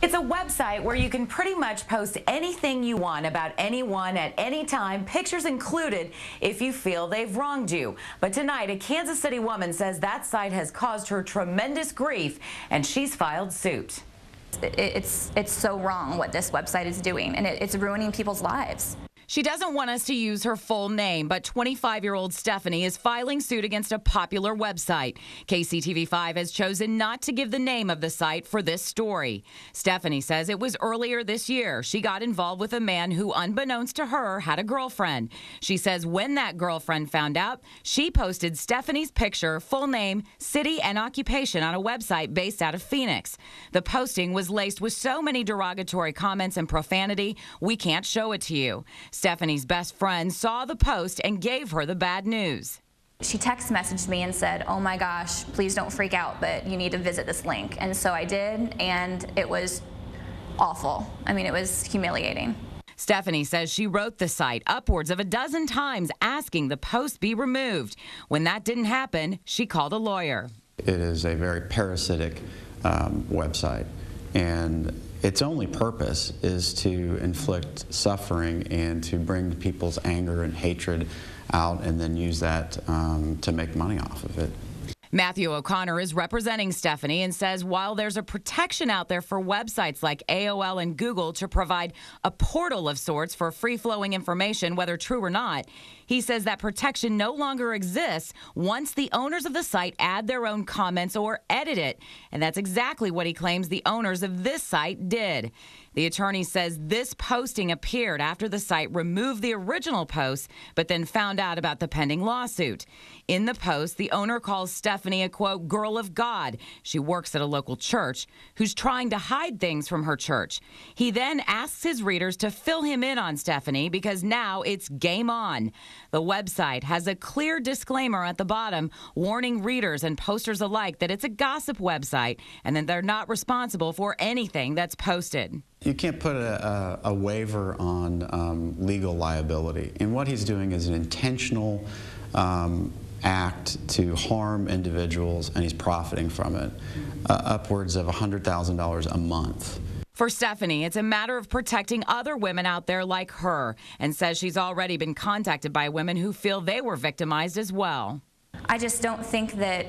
It's a website where you can pretty much post anything you want about anyone at any time, pictures included, if you feel they've wronged you. But tonight, a Kansas City woman says that site has caused her tremendous grief, and she's filed suit. It's so wrong what this website is doing, and it's ruining people's lives. She doesn't want us to use her full name, but 25-year-old Stephanie is filing suit against a popular website. KCTV5 has chosen not to give the name of the site for this story. Stephanie says it was earlier this year she got involved with a man who, unbeknownst to her, had a girlfriend. She says when that girlfriend found out, she posted Stephanie's picture, full name, city, and occupation on a website based out of Phoenix. The posting was laced with so many derogatory comments and profanity, we can't show it to you. Stephanie's best friend saw the post and gave her the bad news. She text messaged me and said, "Oh my gosh, please don't freak out, but you need to visit this link." And so I did, and it was awful. I mean, it was humiliating. Stephanie says she wrote the site upwards of a dozen times asking the post be removed. When that didn't happen, she called a lawyer. It is a very parasitic website, and its only purpose is to inflict suffering and to bring people's anger and hatred out and then use that to make money off of it. Matthew O'Connor is representing Stephanie and says while there's a protection out there for websites like AOL and Google to provide a portal of sorts for free-flowing information, whether true or not, he says that protection no longer exists once the owners of the site add their own comments or edit it. And that's exactly what he claims the owners of this site did. The attorney says this posting appeared after the site removed the original post, but then found out about the pending lawsuit. In the post, the owner calls Stephanie a, quote, girl of God. She works at a local church who's trying to hide things from her church. He then asks his readers to fill him in on Stephanie because now it's game on. The website has a clear disclaimer at the bottom warning readers and posters alike that it's a gossip website and that they're not responsible for anything that's posted. You can't put a waiver on legal liability. And what he's doing is an intentional act to harm individuals, and he's profiting from it, upwards of $100,000 a month. For Stephanie, it's a matter of protecting other women out there like her, and says she's already been contacted by women who feel they were victimized as well. I just don't think that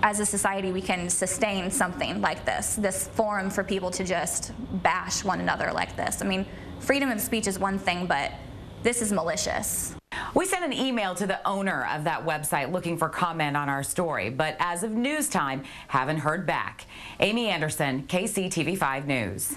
as a society we can sustain something like this forum for people to just bash one another like this. I mean, freedom of speech is one thing, but this is malicious. We sent an email to the owner of that website looking for comment on our story, but as of news time, haven't heard back. Amy Anderson, KCTV5 News.